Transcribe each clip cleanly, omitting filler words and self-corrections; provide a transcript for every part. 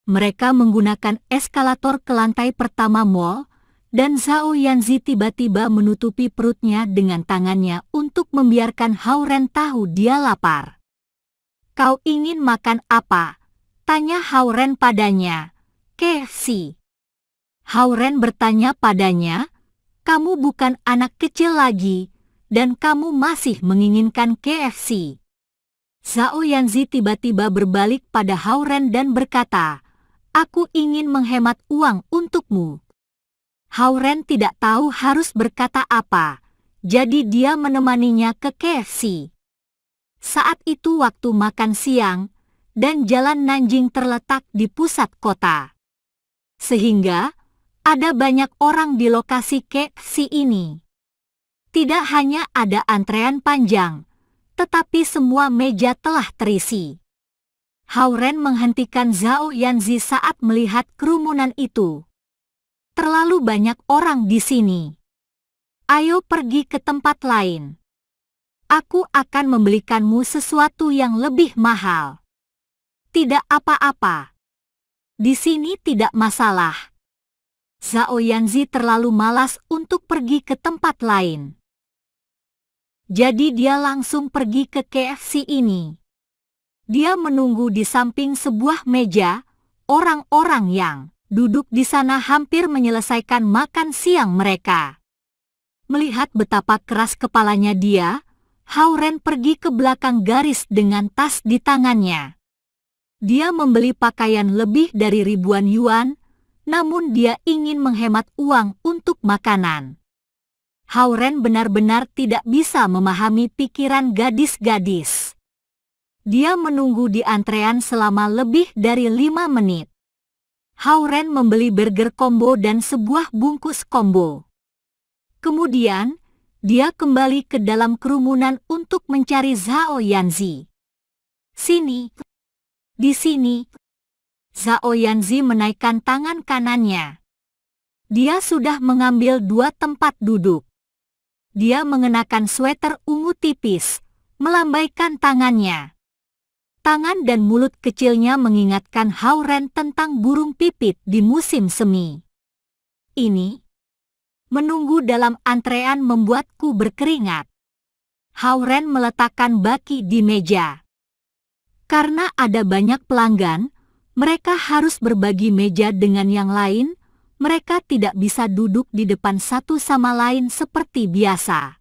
Mereka menggunakan eskalator ke lantai pertama mall, dan Zhao Yanzi tiba-tiba menutupi perutnya dengan tangannya untuk membiarkan Hao Ren tahu dia lapar. "Kau ingin makan apa?" tanya Hao Ren padanya. "KFC." Hao Ren bertanya padanya, "Kamu bukan anak kecil lagi, dan kamu masih menginginkan KFC?" Zhao Yanzi tiba-tiba berbalik pada Hao Ren dan berkata, "Aku ingin menghemat uang untukmu." Hao Ren tidak tahu harus berkata apa, jadi dia menemaninya ke KFC. Saat itu waktu makan siang, dan Jalan Nanjing terletak di pusat kota. Sehingga, ada banyak orang di lokasi KFC ini. Tidak hanya ada antrean panjang, tetapi semua meja telah terisi. Hao Ren menghentikan Zhao Yanzi saat melihat kerumunan itu. "Terlalu banyak orang di sini. Ayo pergi ke tempat lain. Aku akan membelikanmu sesuatu yang lebih mahal." "Tidak apa-apa. Di sini tidak masalah." Zhao Yanzi terlalu malas untuk pergi ke tempat lain. Jadi dia langsung pergi ke KFC ini. Dia menunggu di samping sebuah meja. Orang-orang yang duduk di sana hampir menyelesaikan makan siang mereka. Melihat betapa keras kepalanya dia, Hao Ren pergi ke belakang garis dengan tas di tangannya. Dia membeli pakaian lebih dari ribuan yuan, namun dia ingin menghemat uang untuk makanan. Hao Ren benar-benar tidak bisa memahami pikiran gadis-gadis. Dia menunggu di antrean selama lebih dari 5 menit. Hao Ren membeli burger combo dan sebuah bungkus combo. Kemudian, dia kembali ke dalam kerumunan untuk mencari Zhao Yanzi. "Sini. Di sini." Zhao Yanzi menaikkan tangan kanannya. Dia sudah mengambil 2 tempat duduk. Dia mengenakan sweater ungu tipis, melambaikan tangannya. Tangan dan mulut kecilnya mengingatkan Hao Ren tentang burung pipit di musim semi. "Ini menunggu dalam antrean membuatku berkeringat." Hao Ren meletakkan baki di meja. Karena ada banyak pelanggan, mereka harus berbagi meja dengan yang lain. Mereka tidak bisa duduk di depan satu sama lain seperti biasa.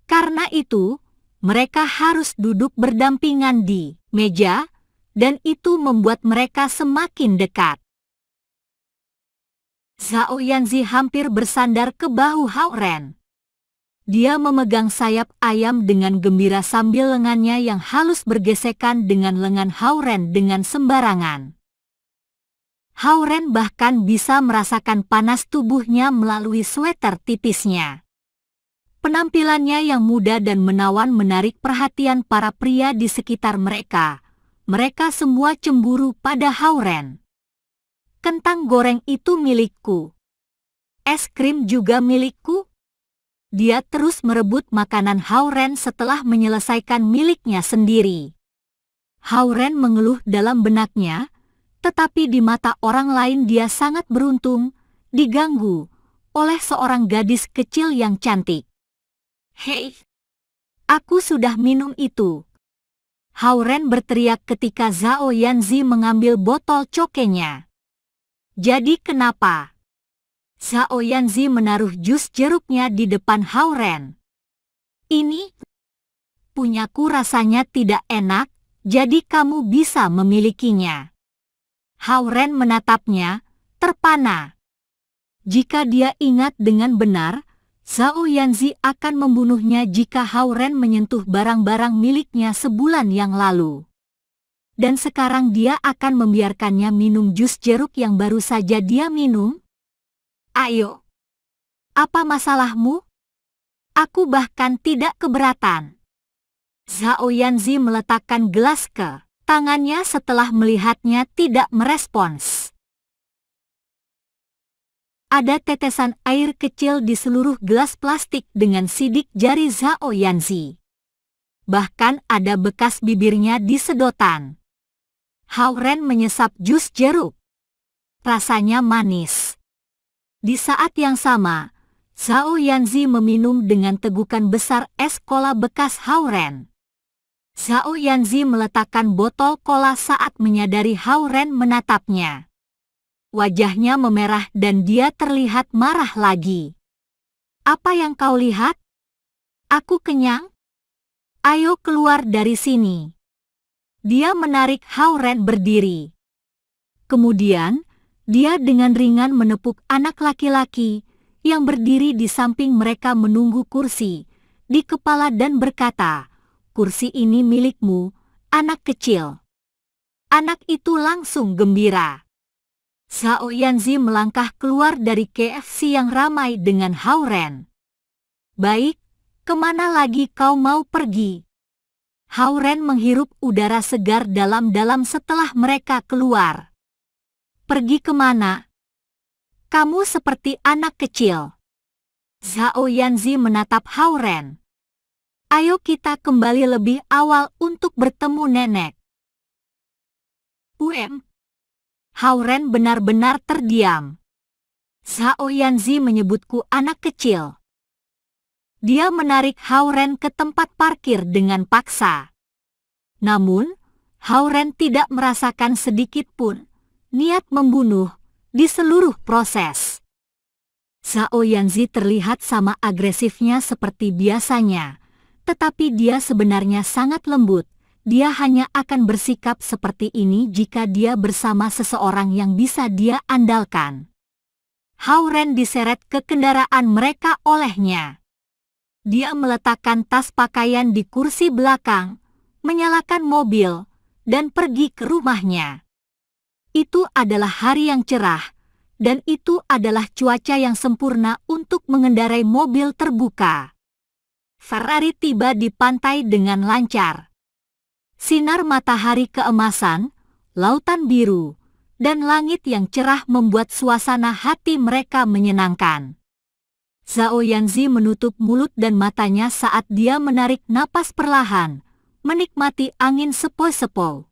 Karena itu, mereka harus duduk berdampingan di meja, dan itu membuat mereka semakin dekat. Zhao Yanzi hampir bersandar ke bahu Hao Ren. Dia memegang sayap ayam dengan gembira sambil lengannya yang halus bergesekan dengan lengan Hao Ren dengan sembarangan. Hao Ren bahkan bisa merasakan panas tubuhnya melalui sweater tipisnya. Penampilannya yang muda dan menawan menarik perhatian para pria di sekitar mereka. Mereka semua cemburu pada Hao Ren. "Kentang goreng itu milikku. Es krim juga milikku." Dia terus merebut makanan Hao Ren setelah menyelesaikan miliknya sendiri. Hao Ren mengeluh dalam benaknya, tetapi di mata orang lain dia sangat beruntung, diganggu oleh seorang gadis kecil yang cantik. "Hei, aku sudah minum itu." Hao Ren berteriak ketika Zhao Yanzi mengambil botol cokenya. "Jadi kenapa?" Zhao Yanzi menaruh jus jeruknya di depan Hao Ren. "Ini punyaku, rasanya tidak enak, jadi kamu bisa memilikinya." Hao Ren menatapnya, terpana. Jika dia ingat dengan benar, Zhao Yanzi akan membunuhnya jika Hao Ren menyentuh barang-barang miliknya sebulan yang lalu. Dan sekarang dia akan membiarkannya minum jus jeruk yang baru saja dia minum? "Ayo, apa masalahmu? Aku bahkan tidak keberatan." Zhao Yanzi meletakkan gelas ke tangannya setelah melihatnya tidak merespons. Ada tetesan air kecil di seluruh gelas plastik dengan sidik jari Zhao Yanzi. Bahkan ada bekas bibirnya di sedotan. Hao Ren menyesap jus jeruk. Rasanya manis. Di saat yang sama, Zhao Yanzi meminum dengan tegukan besar es cola bekas Hao Ren. Zhao Yanzi meletakkan botol cola saat menyadari Hao Ren menatapnya. Wajahnya memerah dan dia terlihat marah lagi. Apa yang kau lihat? Aku kenyang. Ayo keluar dari sini. Dia menarik Hao Ren berdiri. Kemudian, dia dengan ringan menepuk anak laki-laki yang berdiri di samping mereka menunggu kursi di kepala dan berkata, "Kursi ini milikmu, anak kecil." Anak itu langsung gembira. Zhao Yanzi melangkah keluar dari KFC yang ramai dengan Hao Ren. "Baik, kemana lagi kau mau pergi?" Hao Ren menghirup udara segar dalam-dalam setelah mereka keluar. "Pergi kemana? Kamu seperti anak kecil." Zhao Yanzi menatap Hao Ren. "Ayo kita kembali lebih awal untuk bertemu nenek." Hao Ren benar-benar terdiam. Zhao Yanzi menyebutku anak kecil. Dia menarik Hao Ren ke tempat parkir dengan paksa. Namun, Hao Ren tidak merasakan sedikit pun niat membunuh di seluruh proses. Zhao Yanzi terlihat sama agresifnya seperti biasanya, tetapi dia sebenarnya sangat lembut. Dia hanya akan bersikap seperti ini jika dia bersama seseorang yang bisa dia andalkan. Hao Ren diseret ke kendaraan mereka olehnya. Dia meletakkan tas pakaian di kursi belakang, menyalakan mobil, dan pergi ke rumahnya. Itu adalah hari yang cerah, dan itu adalah cuaca yang sempurna untuk mengendarai mobil terbuka. Ferrari tiba di pantai dengan lancar. Sinar matahari keemasan, lautan biru, dan langit yang cerah membuat suasana hati mereka menyenangkan. Zhao Yanzi menutup mulut dan matanya saat dia menarik napas perlahan, menikmati angin sepoi-sepoi.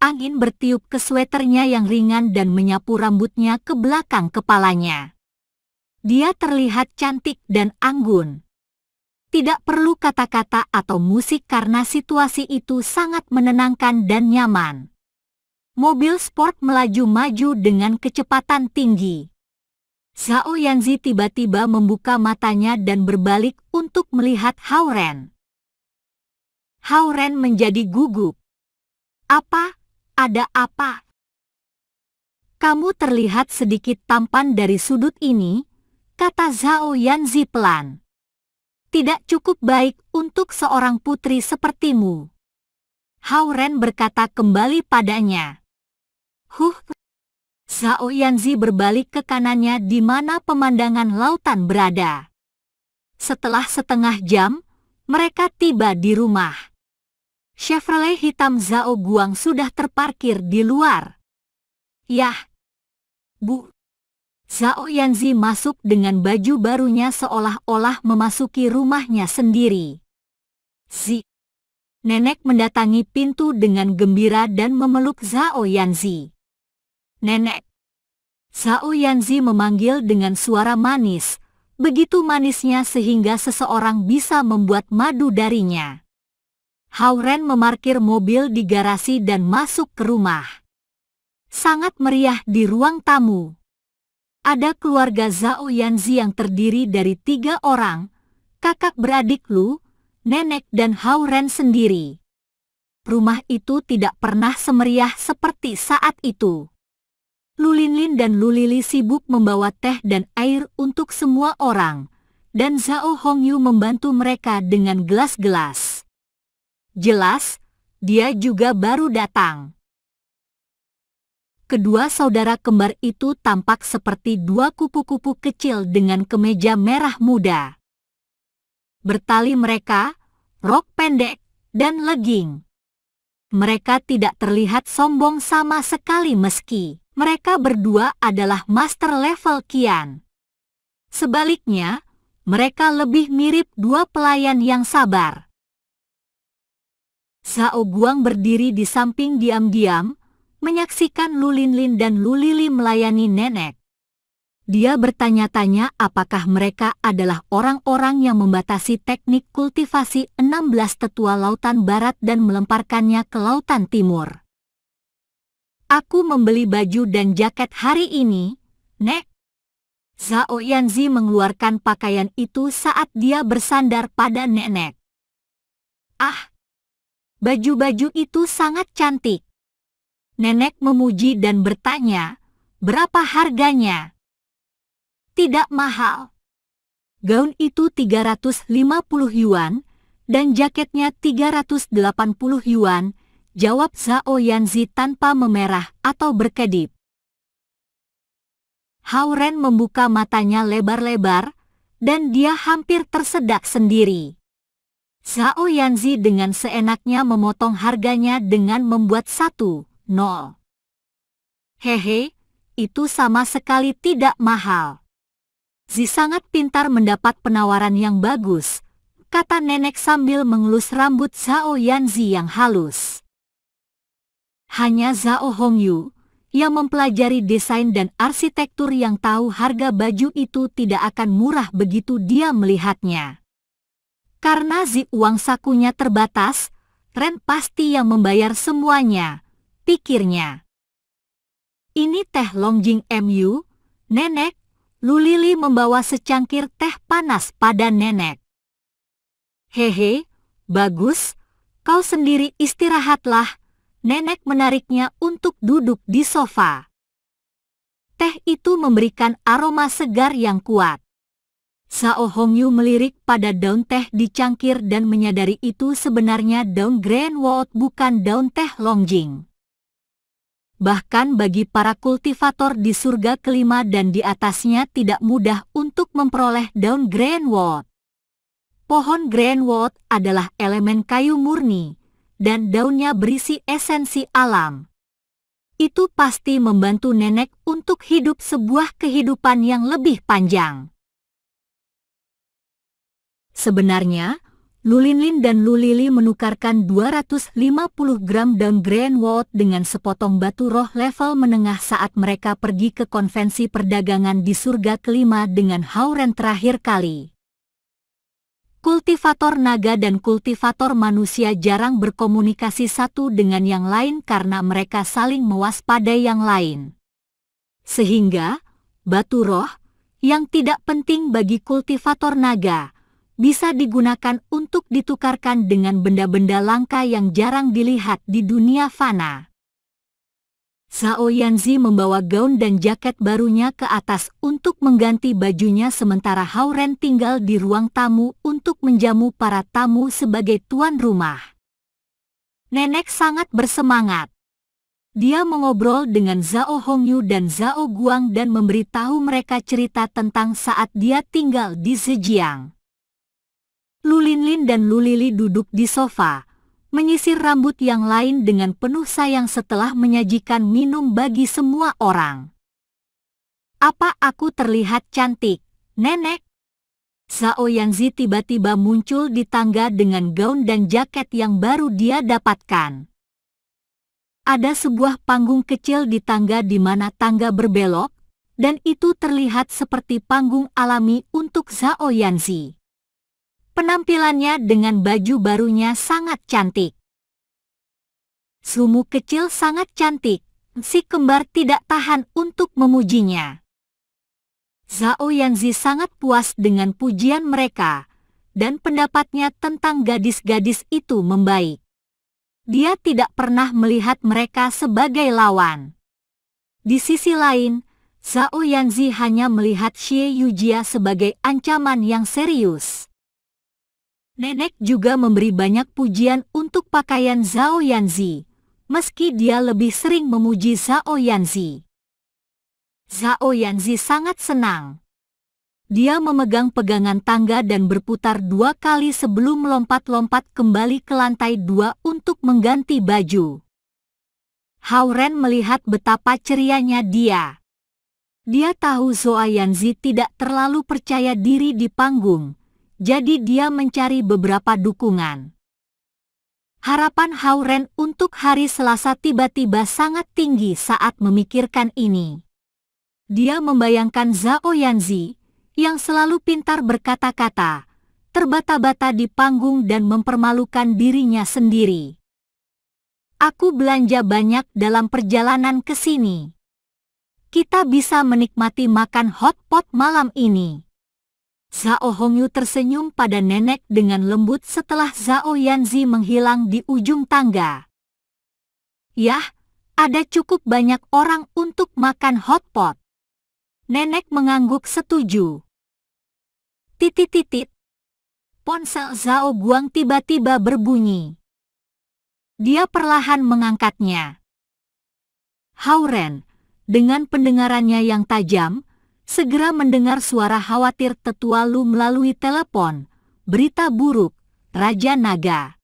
Angin bertiup ke sweternya yang ringan dan menyapu rambutnya ke belakang kepalanya. Dia terlihat cantik dan anggun. Tidak perlu kata-kata atau musik karena situasi itu sangat menenangkan dan nyaman. Mobil sport melaju-maju dengan kecepatan tinggi. Zhao Yanzi tiba-tiba membuka matanya dan berbalik untuk melihat Hao Ren. Hao Ren menjadi gugup. "Apa? Ada apa?" "Kamu terlihat sedikit tampan dari sudut ini," kata Zhao Yanzi pelan. "Tidak cukup baik untuk seorang putri sepertimu." Hao Ren berkata kembali padanya. Zhao Yanzi berbalik ke kanannya di mana pemandangan lautan berada. Setelah setengah jam, mereka tiba di rumah. Chevrolet hitam Zhao Guang sudah terparkir di luar. "Yah, Bu." Zhao Yanzi masuk dengan baju barunya seolah-olah memasuki rumahnya sendiri. Nenek mendatangi pintu dengan gembira dan memeluk Zhao Yanzi. "Nenek." Zhao Yanzi memanggil dengan suara manis, begitu manisnya sehingga seseorang bisa membuat madu darinya. Hao Ren memarkir mobil di garasi dan masuk ke rumah. Sangat meriah di ruang tamu. Ada keluarga Zhao Yanzi yang terdiri dari 3 orang, kakak beradik Lu, nenek dan Hao Ren sendiri. Rumah itu tidak pernah semeriah seperti saat itu. Lu Linlin dan Lu Lili sibuk membawa teh dan air untuk semua orang, dan Zhao Hongyu membantu mereka dengan gelas-gelas. Jelas, dia juga baru datang. Kedua saudara kembar itu tampak seperti 2 kupu-kupu kecil dengan kemeja merah muda. Bertali mereka, rok pendek, dan legging. Mereka tidak terlihat sombong sama sekali meski mereka berdua adalah master level Qian. Sebaliknya, mereka lebih mirip 2 pelayan yang sabar. Zhao Guang berdiri di samping diam-diam, menyaksikan Lu Linlin dan Lu Lili melayani nenek. Dia bertanya-tanya apakah mereka adalah orang-orang yang membatasi teknik kultivasi 16 tetua lautan barat dan melemparkannya ke lautan timur. Aku membeli baju dan jaket hari ini, Nek. Zhao Yanzi mengeluarkan pakaian itu saat dia bersandar pada nenek. Ah, baju-baju itu sangat cantik. Nenek memuji dan bertanya, berapa harganya? Tidak mahal. Gaun itu 350 yuan, dan jaketnya 380 yuan, jawab Zhao Yanzi tanpa memerah atau berkedip. Hao Ren membuka matanya lebar-lebar, dan dia hampir tersedak sendiri. Zhao Yanzi dengan seenaknya memotong harganya dengan membuat 1-0. Hehe, itu sama sekali tidak mahal. Zi sangat pintar mendapat penawaran yang bagus, kata nenek sambil mengelus rambut Zhao Yanzi yang halus. Hanya Zhao Hongyu, yang mempelajari desain dan arsitektur yang tahu harga baju itu tidak akan murah begitu dia melihatnya. Karena Zi uang sakunya terbatas, Ren pasti yang membayar semuanya, pikirnya. Ini teh Longjing Mu, nenek. Lu Lili membawa secangkir teh panas pada nenek. Hehe, bagus, kau sendiri istirahatlah. Nenek menariknya untuk duduk di sofa. Teh itu memberikan aroma segar yang kuat. Zhao Hongyu melirik pada daun teh di cangkir dan menyadari itu sebenarnya daun Greenwood bukan daun teh Longjing. Bahkan bagi para kultivator di surga kelima dan di atasnya tidak mudah untuk memperoleh daun Greenwood. Pohon Greenwood adalah elemen kayu murni, dan daunnya berisi esensi alam. Itu pasti membantu nenek untuk hidup sebuah kehidupan yang lebih panjang. Sebenarnya, Lu Linlin dan Lu Lili menukarkan 250 gram daun Greenwood dengan sepotong batu roh level menengah saat mereka pergi ke konvensi perdagangan di surga kelima dengan Hao Ren terakhir kali. Kultivator naga dan kultivator manusia jarang berkomunikasi satu dengan yang lain karena mereka saling mewaspadai yang lain. Sehingga, batu roh, yang tidak penting bagi kultivator naga, bisa digunakan untuk ditukarkan dengan benda-benda langka yang jarang dilihat di dunia fana. Zhao Yanzi membawa gaun dan jaket barunya ke atas untuk mengganti bajunya sementara Hao Ren tinggal di ruang tamu untuk menjamu para tamu sebagai tuan rumah. Nenek sangat bersemangat. Dia mengobrol dengan Zhao Hongyu dan Zhao Guang dan memberitahu mereka cerita tentang saat dia tinggal di Zhejiang. Lu Linlin dan Lu Lili duduk di sofa, menyisir rambut yang lain dengan penuh sayang setelah menyajikan minum bagi semua orang. Apa aku terlihat cantik, nenek? Zhao Yanzi tiba-tiba muncul di tangga dengan gaun dan jaket yang baru dia dapatkan. Ada sebuah panggung kecil di tangga di mana tangga berbelok, dan itu terlihat seperti panggung alami untuk Zhao Yanzi. Penampilannya dengan baju barunya sangat cantik. Sumu kecil sangat cantik, si kembar tidak tahan untuk memujinya. Zhao Yanzi sangat puas dengan pujian mereka, dan pendapatnya tentang gadis-gadis itu membaik. Dia tidak pernah melihat mereka sebagai lawan. Di sisi lain, Zhao Yanzi hanya melihat Xie Yujia sebagai ancaman yang serius. Nenek juga memberi banyak pujian untuk pakaian Zhao Yanzi, meski dia lebih sering memuji Zhao Yanzi. Zhao Yanzi sangat senang. Dia memegang pegangan tangga dan berputar 2 kali sebelum melompat-lompat kembali ke lantai 2 untuk mengganti baju. Hao Ren melihat betapa cerianya dia. Dia tahu Zhao Yanzi tidak terlalu percaya diri di panggung, jadi dia mencari beberapa dukungan. Harapan Hauren untuk hari Selasa tiba-tiba sangat tinggi saat memikirkan ini. Dia membayangkan Zhao Yanzi, yang selalu pintar berkata-kata, terbata-bata di panggung dan mempermalukan dirinya sendiri. Aku belanja banyak dalam perjalanan ke sini. Kita bisa menikmati makan hotpot malam ini. Zhao Hongyu tersenyum pada nenek dengan lembut setelah Zhao Yanzi menghilang di ujung tangga. Yah, ada cukup banyak orang untuk makan hotpot. Nenek mengangguk setuju. Titit-titit. Ponsel Zhao Guang tiba-tiba berbunyi. Dia perlahan mengangkatnya. Hauren, dengan pendengarannya yang tajam, segera mendengar suara khawatir tetua Lu melalui telepon. Berita buruk, Raja Naga.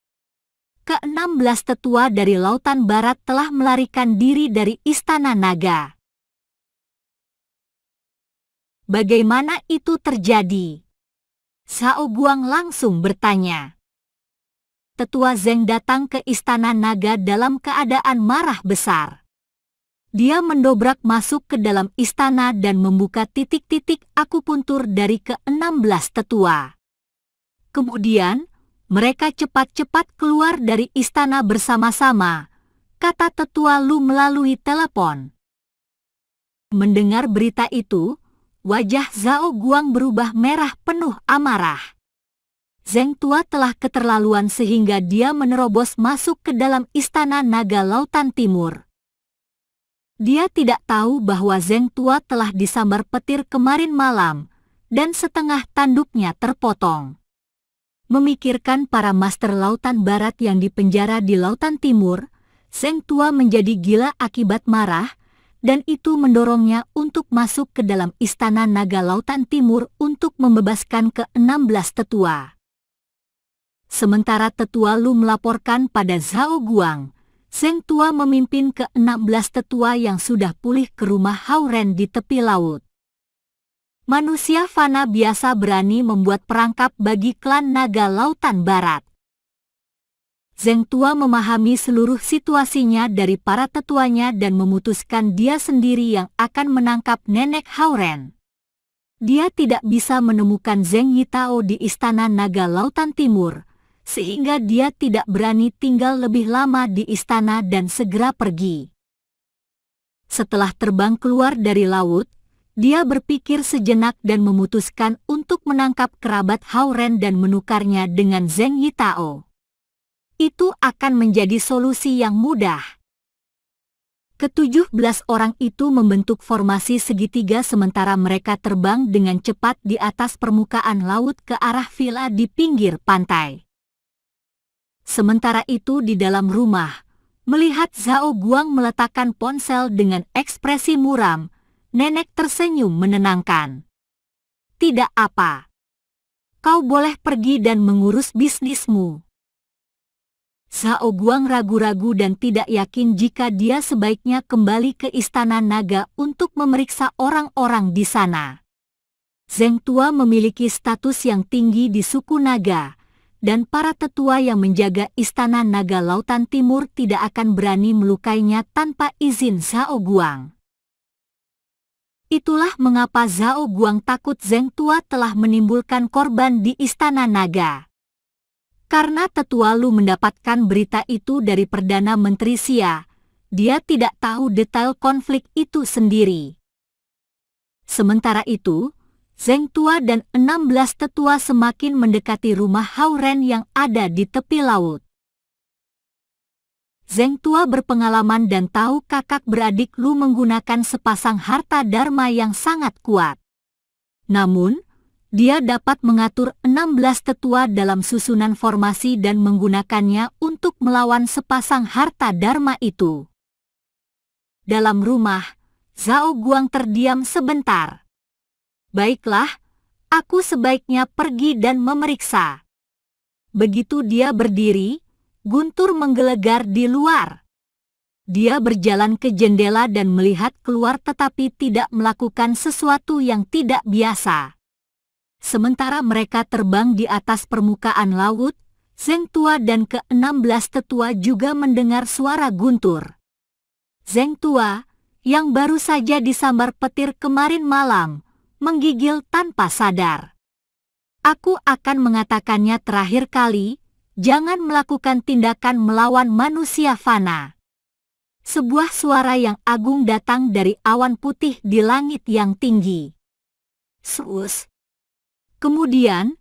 Ke-16 tetua dari Lautan Barat telah melarikan diri dari Istana Naga. Bagaimana itu terjadi? Zhao Guang langsung bertanya. Tetua Zeng datang ke Istana Naga dalam keadaan marah besar. Dia mendobrak masuk ke dalam istana dan membuka titik-titik akupuntur dari ke-16 tetua. Kemudian, mereka cepat-cepat keluar dari istana bersama-sama, kata tetua Lu melalui telepon. Mendengar berita itu, wajah Zhao Guang berubah merah penuh amarah. Zeng tua telah keterlaluan sehingga dia menerobos masuk ke dalam istana Naga Lautan Timur. Dia tidak tahu bahwa Zeng tua telah disambar petir kemarin malam, dan setengah tanduknya terpotong. Memikirkan para master Lautan Barat yang dipenjara di Lautan Timur, Zeng tua menjadi gila akibat marah, dan itu mendorongnya untuk masuk ke dalam istana Naga Lautan Timur untuk membebaskan ke-16 tetua. Sementara tetua Lu melaporkan pada Zhao Guang, Zeng tua memimpin ke-16 tetua yang sudah pulih ke rumah Hauren di tepi laut. Manusia fana biasa berani membuat perangkap bagi klan Naga Lautan Barat. Zeng tua memahami seluruh situasinya dari para tetuanya dan memutuskan dia sendiri yang akan menangkap nenek Hauren. Dia tidak bisa menemukan Zeng Yitao di Istana Naga Lautan Timur, sehingga dia tidak berani tinggal lebih lama di istana dan segera pergi. Setelah terbang keluar dari laut, dia berpikir sejenak dan memutuskan untuk menangkap kerabat Hauren dan menukarnya dengan Zeng Yitao. Itu akan menjadi solusi yang mudah. Ke-17 orang itu membentuk formasi segitiga sementara mereka terbang dengan cepat di atas permukaan laut ke arah villa di pinggir pantai. Sementara itu di dalam rumah, melihat Zhao Guang meletakkan ponsel dengan ekspresi muram, nenek tersenyum menenangkan. Tidak apa. Kau boleh pergi dan mengurus bisnismu. Zhao Guang ragu-ragu dan tidak yakin jika dia sebaiknya kembali ke Istana Naga untuk memeriksa orang-orang di sana. Zeng tua memiliki status yang tinggi di suku Naga, dan para tetua yang menjaga Istana Naga Lautan Timur tidak akan berani melukainya tanpa izin Zhao Guang. Itulah mengapa Zhao Guang takut Zeng tua telah menimbulkan korban di Istana Naga. Karena tetua Lu mendapatkan berita itu dari Perdana Menteri Xia, dia tidak tahu detail konflik itu sendiri. Sementara itu, Zeng tua dan 16 tetua semakin mendekati rumah Hauren yang ada di tepi laut. Zeng tua berpengalaman dan tahu kakak beradik Lu menggunakan sepasang harta dharma yang sangat kuat. Namun, dia dapat mengatur 16 tetua dalam susunan formasi dan menggunakannya untuk melawan sepasang harta dharma itu. Dalam rumah, Zhao Guang terdiam sebentar. Baiklah, aku sebaiknya pergi dan memeriksa. Begitu dia berdiri, guntur menggelegar di luar. Dia berjalan ke jendela dan melihat keluar tetapi tidak melakukan sesuatu yang tidak biasa. Sementara mereka terbang di atas permukaan laut, Zheng Tua dan ke-16 tetua juga mendengar suara guntur. Zheng Tua, yang baru saja disambar petir kemarin malam, menggigil tanpa sadar. Aku akan mengatakannya terakhir kali, jangan melakukan tindakan melawan manusia fana. Sebuah suara yang agung datang dari awan putih di langit yang tinggi. Sus. Kemudian,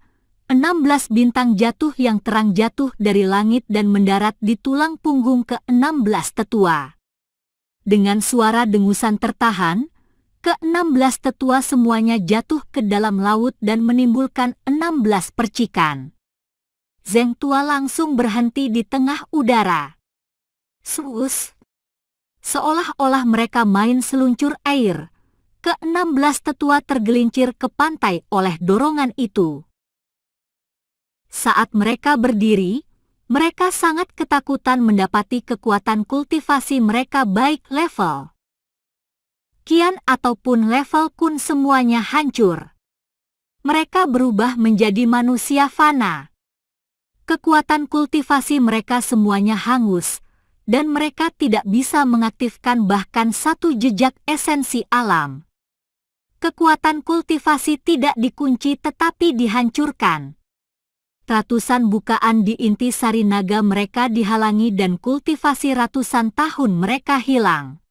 16 bintang jatuh yang terang jatuh dari langit dan mendarat di tulang punggung ke-16 tetua. Dengan suara dengusan tertahan, ke-16 tetua semuanya jatuh ke dalam laut dan menimbulkan 16 percikan. Zheng Tua langsung berhenti di tengah udara. Sus. Seolah-olah mereka main seluncur air. Ke-16 tetua tergelincir ke pantai oleh dorongan itu. Saat mereka berdiri, mereka sangat ketakutan mendapati kekuatan kultivasi mereka baik level Qian ataupun level Kun semuanya hancur. Mereka berubah menjadi manusia fana. Kekuatan kultivasi mereka semuanya hangus, dan mereka tidak bisa mengaktifkan bahkan satu jejak esensi alam. Kekuatan kultivasi tidak dikunci tetapi dihancurkan. Ratusan bukaan di inti sari naga mereka dihalangi dan kultivasi ratusan tahun mereka hilang.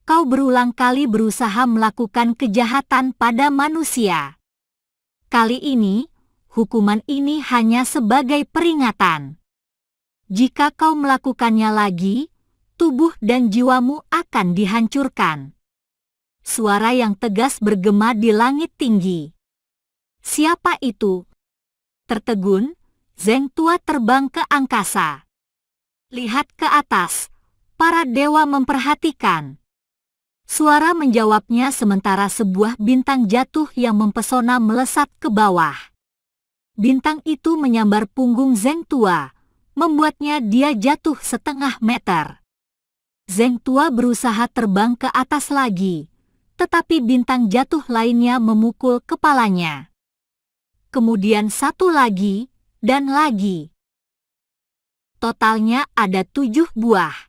Kau berulang kali berusaha melakukan kejahatan pada manusia. Kali ini, hukuman ini hanya sebagai peringatan. Jika kau melakukannya lagi, tubuh dan jiwamu akan dihancurkan. Suara yang tegas bergema di langit tinggi. Siapa itu? Tertegun, Zheng Tua terbang ke angkasa. Lihat ke atas, para dewa memperhatikan. Suara menjawabnya sementara sebuah bintang jatuh yang mempesona melesat ke bawah. Bintang itu menyambar punggung Zheng Tua, membuatnya dia jatuh setengah meter. Zheng Tua berusaha terbang ke atas lagi, tetapi bintang jatuh lainnya memukul kepalanya. Kemudian satu lagi, dan lagi. Totalnya ada 7 buah.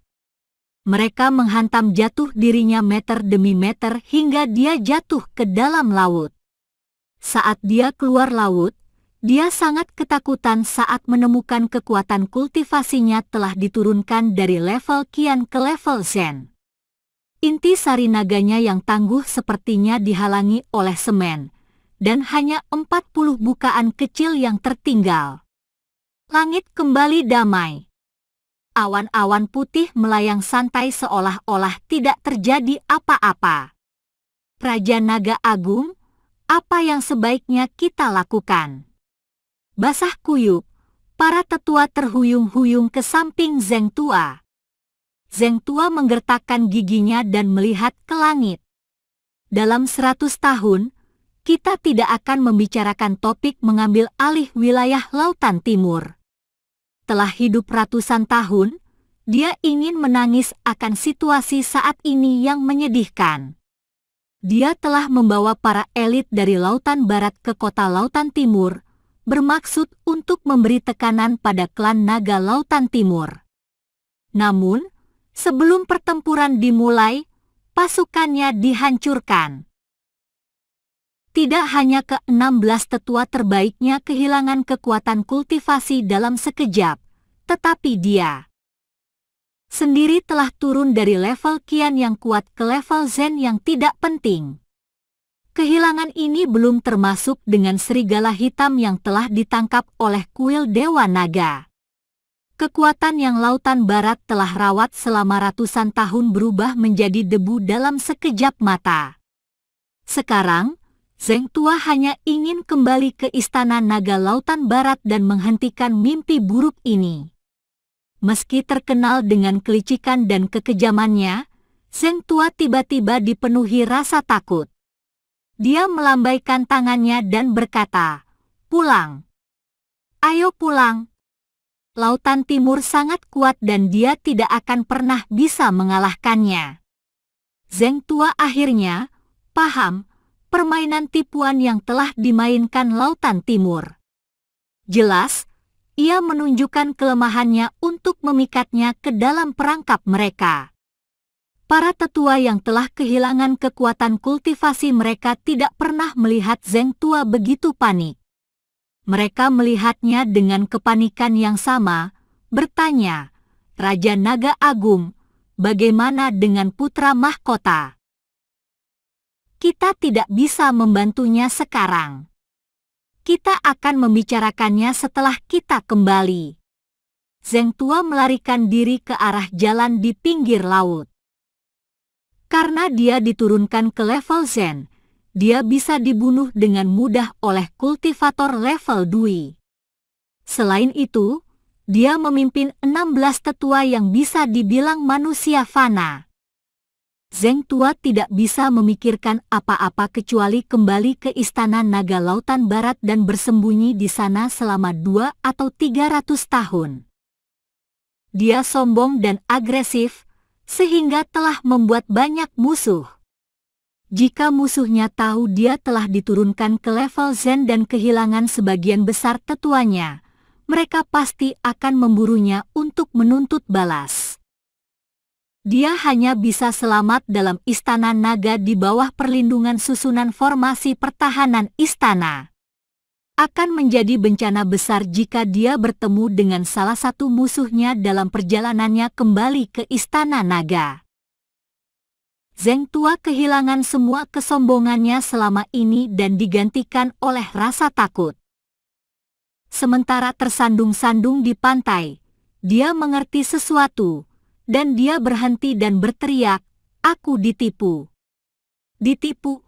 Mereka menghantam jatuh dirinya meter demi meter hingga dia jatuh ke dalam laut. Saat dia keluar laut, dia sangat ketakutan saat menemukan kekuatan kultivasinya telah diturunkan dari level Qian ke level Zen. Inti sari naganya yang tangguh sepertinya dihalangi oleh semen, dan hanya 40 bukaan kecil yang tertinggal. Langit kembali damai. Awan-awan putih melayang santai seolah-olah tidak terjadi apa-apa. Raja Naga Agung, apa yang sebaiknya kita lakukan? Basah kuyup, para tetua terhuyung-huyung ke samping Zheng Tua. Zheng Tua menggertakkan giginya dan melihat ke langit. Dalam 100 tahun, kita tidak akan membicarakan topik mengambil alih wilayah Lautan Timur. Telah hidup ratusan tahun, dia ingin menangis akan situasi saat ini yang menyedihkan. Dia telah membawa para elit dari Lautan Barat ke kota Lautan Timur, bermaksud untuk memberi tekanan pada klan naga Lautan Timur. Namun, sebelum pertempuran dimulai, pasukannya dihancurkan. Tidak hanya ke-16 tetua terbaiknya kehilangan kekuatan kultivasi dalam sekejap, tetapi dia sendiri telah turun dari level Qian yang kuat ke level Zen yang tidak penting. Kehilangan ini belum termasuk dengan serigala hitam yang telah ditangkap oleh kuil Dewa Naga. Kekuatan yang Lautan Barat telah rawat selama ratusan tahun berubah menjadi debu dalam sekejap mata. Sekarang, Zheng Tua hanya ingin kembali ke istana naga Lautan Barat dan menghentikan mimpi buruk ini. Meski terkenal dengan kelicikan dan kekejamannya, Zheng Tua tiba-tiba dipenuhi rasa takut. Dia melambaikan tangannya dan berkata, "Pulang. Ayo pulang." Lautan Timur sangat kuat dan dia tidak akan pernah bisa mengalahkannya. Zheng Tua akhirnya paham permainan tipuan yang telah dimainkan Lautan Timur. Jelas, Ia menunjukkan kelemahannya untuk memikatnya ke dalam perangkap mereka. Para tetua yang telah kehilangan kekuatan kultivasi mereka tidak pernah melihat Zheng Tua begitu panik. Mereka melihatnya dengan kepanikan yang sama, bertanya, "Raja Naga Agung, bagaimana dengan putra mahkota? Kita tidak bisa membantunya sekarang. Kita akan membicarakannya setelah kita kembali." Zheng Tua melarikan diri ke arah jalan di pinggir laut. Karena dia diturunkan ke level Zen, dia bisa dibunuh dengan mudah oleh kultivator level Dui. Selain itu, dia memimpin 16 tetua yang bisa dibilang manusia fana. Zheng Tua tidak bisa memikirkan apa-apa kecuali kembali ke Istana Naga Lautan Barat dan bersembunyi di sana selama 2 atau 300 tahun. Dia sombong dan agresif, sehingga telah membuat banyak musuh. Jika musuhnya tahu dia telah diturunkan ke level Zen dan kehilangan sebagian besar tetuanya, mereka pasti akan memburunya untuk menuntut balas. Dia hanya bisa selamat dalam Istana Naga di bawah perlindungan susunan formasi pertahanan istana. Akan menjadi bencana besar jika dia bertemu dengan salah satu musuhnya dalam perjalanannya kembali ke Istana Naga. Zheng Tua kehilangan semua kesombongannya selama ini dan digantikan oleh rasa takut. Sementara tersandung-sandung di pantai, dia mengerti sesuatu, dan dia berhenti dan berteriak, "Aku ditipu! Ditipu!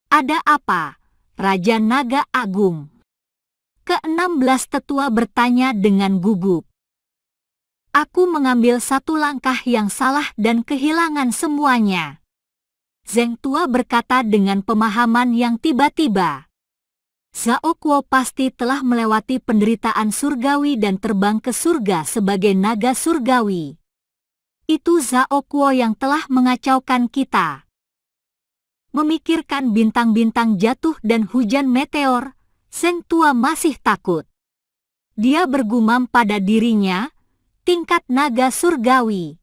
Ada apa, Raja Naga Agung?" Ke-16 tetua bertanya dengan gugup. "Aku mengambil satu langkah yang salah dan kehilangan semuanya." Zheng Tua berkata dengan pemahaman yang tiba-tiba. Zhao Kuo pasti telah melewati penderitaan surgawi dan terbang ke surga sebagai naga surgawi. Itu Zhao Kuo yang telah mengacaukan kita. Memikirkan bintang-bintang jatuh dan hujan meteor, Zheng Tua masih takut. Dia bergumam pada dirinya, tingkat naga surgawi.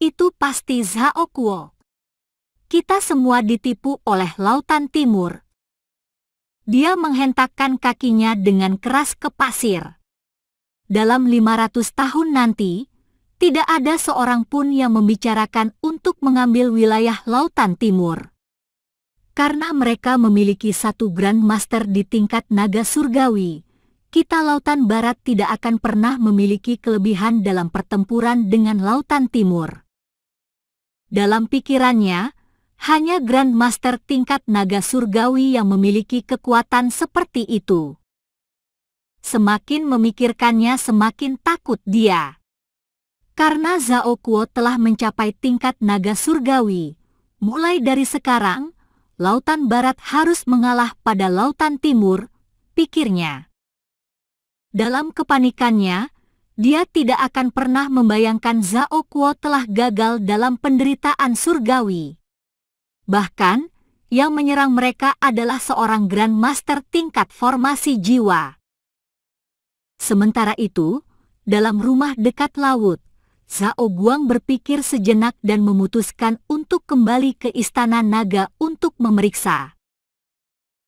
Itu pasti Zhao Kuo. Kita semua ditipu oleh Lautan Timur. Dia menghentakkan kakinya dengan keras ke pasir. Dalam 500 tahun nanti, tidak ada seorang pun yang membicarakan untuk mengambil wilayah Lautan Timur. Karena mereka memiliki satu Grand Master di tingkat naga surgawi, kita Lautan Barat tidak akan pernah memiliki kelebihan dalam pertempuran dengan Lautan Timur. Dalam pikirannya, hanya Grand Master tingkat naga surgawi yang memiliki kekuatan seperti itu. Semakin memikirkannya semakin takut dia. Karena Zhao Kuo telah mencapai tingkat naga surgawi, mulai dari sekarang, Lautan Barat harus mengalah pada Lautan Timur, pikirnya. Dalam kepanikannya, dia tidak akan pernah membayangkan Zhao Kuo telah gagal dalam penderitaan surgawi. Bahkan, yang menyerang mereka adalah seorang Grand Master tingkat formasi jiwa. Sementara itu, dalam rumah dekat laut, Zhao Guang berpikir sejenak dan memutuskan untuk kembali ke Istana Naga untuk memeriksa.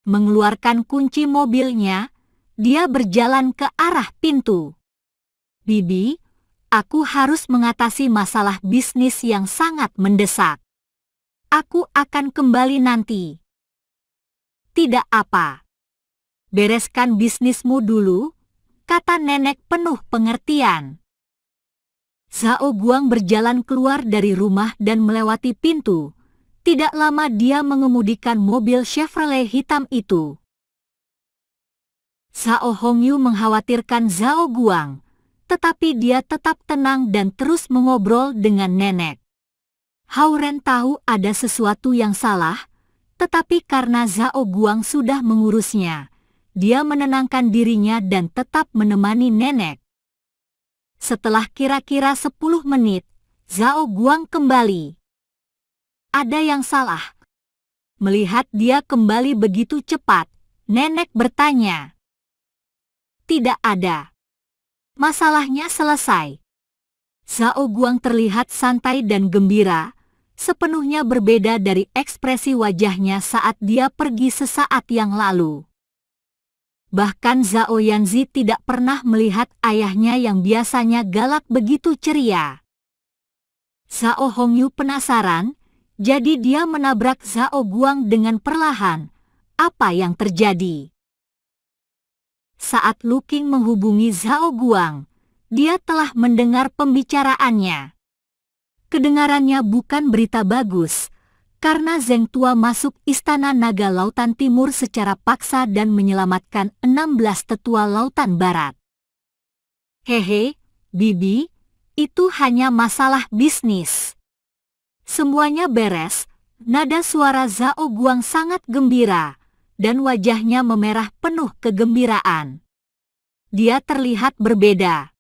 Mengeluarkan kunci mobilnya, dia berjalan ke arah pintu. "Bibi, aku harus mengatasi masalah bisnis yang sangat mendesak. Aku akan kembali nanti." "Tidak apa. Bereskan bisnismu dulu," kata nenek penuh pengertian. Zhao Guang berjalan keluar dari rumah dan melewati pintu. Tidak lama dia mengemudikan mobil Chevrolet hitam itu. Zhao Hongyu mengkhawatirkan Zhao Guang, tetapi dia tetap tenang dan terus mengobrol dengan nenek. Hao Ren tahu ada sesuatu yang salah, tetapi karena Zhao Guang sudah mengurusnya, dia menenangkan dirinya dan tetap menemani nenek. Setelah kira-kira 10 menit, Zhao Guang kembali. "Ada yang salah?" Melihat dia kembali begitu cepat, nenek bertanya. tidak ada. Masalahnya selesai. Zhao Guang terlihat santai dan gembira, sepenuhnya berbeda dari ekspresi wajahnya saat dia pergi sesaat yang lalu. Bahkan Zhao Yanzi tidak pernah melihat ayahnya yang biasanya galak begitu ceria. Zhao Hongyu penasaran, jadi dia menabrak Zhao Guang dengan perlahan. Apa yang terjadi? Saat Lu Qing menghubungi Zhao Guang, dia telah mendengar pembicaraannya. Kedengarannya bukan berita bagus, karena Zheng Tua masuk Istana Naga Lautan Timur secara paksa dan menyelamatkan 16 tetua Lautan Barat. Hehe, Bibi, itu hanya masalah bisnis. Semuanya beres. Nada suara Zhao Guang sangat gembira, dan wajahnya memerah penuh kegembiraan. Dia terlihat berbeda.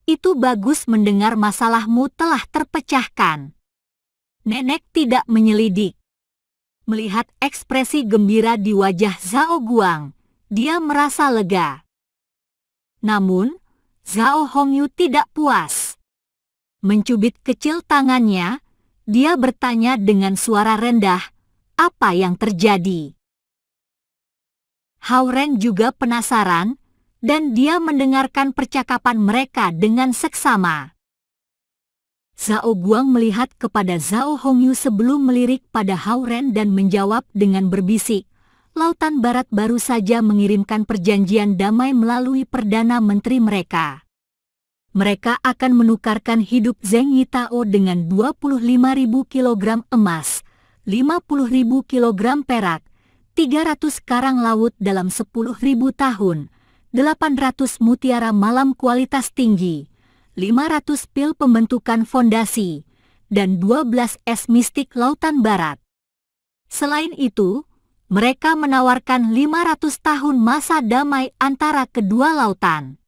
Itu bagus mendengar masalahmu telah terpecahkan. Nenek tidak menyelidik. Melihat ekspresi gembira di wajah Zhao Guang, dia merasa lega. Namun, Zhao Hongyu tidak puas. Mencubit kecil tangannya, dia bertanya dengan suara rendah, apa yang terjadi? Hao Ren juga penasaran, dan dia mendengarkan percakapan mereka dengan seksama. Zhao Guang melihat kepada Zhao Hongyu sebelum melirik pada Hao Ren dan menjawab dengan berbisik, Lautan Barat baru saja mengirimkan perjanjian damai melalui Perdana Menteri mereka. Mereka akan menukarkan hidup Zheng Yitao dengan 25.000 kilogram emas, 50.000 kilogram perak, 300 karang laut dalam 10.000 tahun, 800 mutiara malam kualitas tinggi, 500 pil pembentukan fondasi, dan 12 es mistik Lautan Barat. Selain itu, mereka menawarkan 500 tahun masa damai antara kedua lautan.